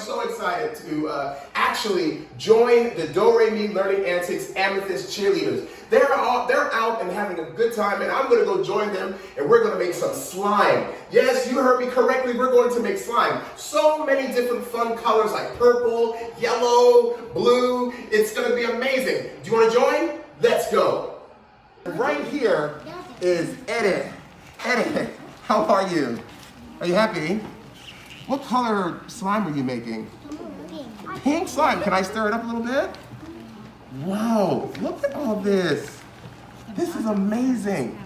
so excited to actually join the Doremi Learning Antics Amethyst Cheerleaders. They're out and having a good time, and I'm going to go join them, and we're going to make some slime. Yes, you heard me correctly. We're going to make slime. So many different fun colors like purple, yellow, blue. It's going to be amazing. Do you want to join? Let's go. Right here is Edit. Edit, how are you? Are you happy? What color slime are you making? Pink. Pink slime. Can I stir it up a little bit? Wow, look at all this. This is amazing.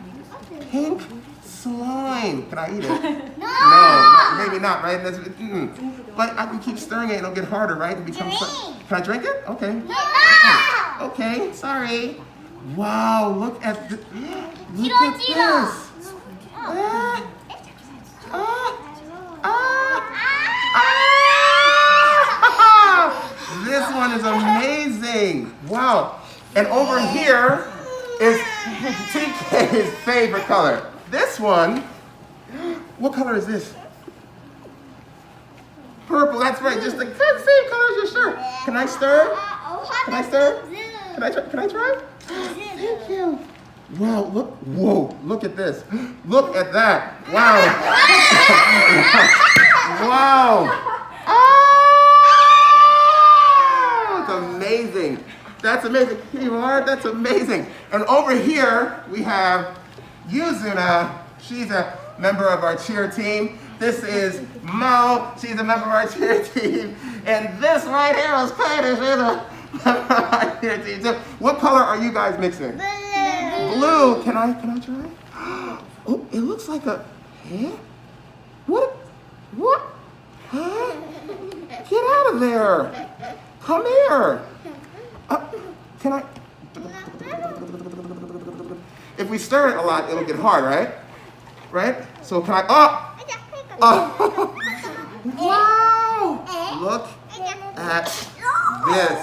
Pink slime. Can I eat it? No, maybe not, right? But I can keep stirring it and it'll get harder, right? It becomes. Can I drink it? Okay. No! Okay, sorry. Wow, look at this. Look at this. This one is amazing. Wow. And over here is TK's favorite color. This one, what color is this? Purple, that's right. Just the same color as your shirt. Can I stir? Can I stir? Can I try? Thank you. Wow, look, whoa, look at this. Look at that. Wow. Wow. Oh, it's amazing. That's amazing. Here you are, that's amazing. And over here, we have Yuzuna. She's a member of our cheer team. This is Mo. She's a member of our cheer team. And this right here is Katie. She's a member of our cheer team too. What color are you guys mixing? Blue. Can I try? Oh, it looks like a, huh? What? Huh? Get out of there. Come here. Can I? If we stir it a lot, it'll get hard, right? Right? So can I, wow. Look at this.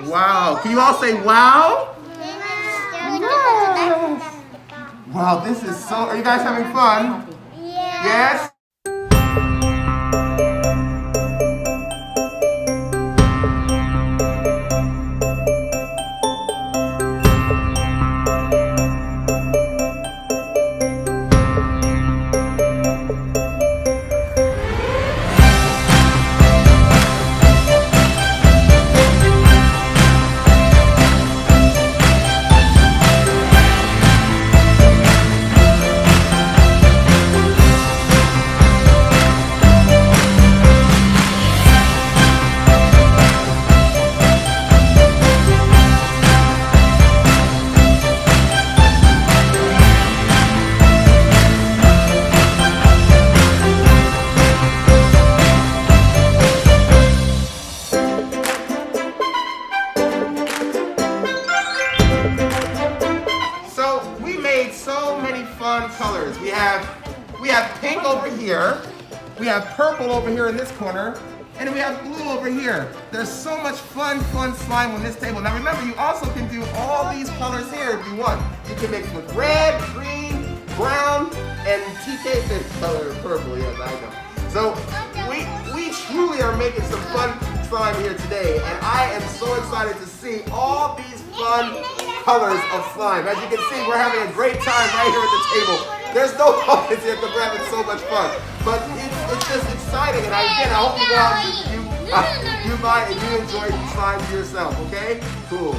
Wow. Can you all say wow? Yes. Wow, this is so, are you guys having fun? Yes? So many fun colors. We have pink over here, we have purple over here in this corner, and we have blue over here. There's so much fun slime on this table. Now remember, you also can do all these colors here if you want. You can mix with red, green, brown, and TK's favorite color, purple, yes, I know. So we truly are making some fun slime here today, and I am so excited to see all these fun colors of slime. As you can see, we're having a great time right here at the table. There's no audience here because we're having so much fun. But it's just exciting, and I hope you go out and you buy and you enjoy slime yourself, okay? Cool.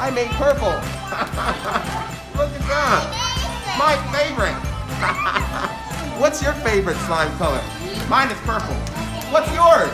I made purple. Look at that. My favorite. What's your favorite slime color? Mine is purple. What's yours?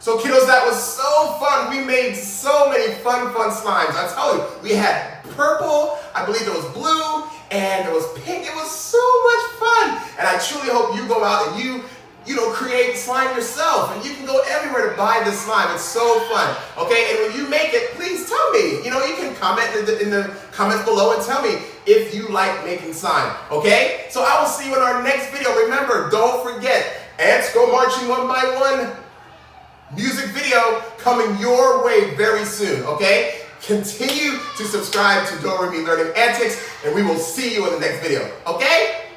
So kiddos, that was so fun. We made so many fun slimes. I tell you, we had purple, I believe there was blue, and there was pink. It was so much fun. And I truly hope you go out and you create slime yourself. And you can go everywhere to buy this slime. It's so fun. Okay, and when you make it, please tell me. You can comment in the comments below and tell me if you like making slime. Okay? So I will see you in our next video. Remember, don't forget, Ants Go Marching One by One music video coming your way very soon, okay? Continue to subscribe to Doremi Learning Antics, and we will see you in the next video, okay?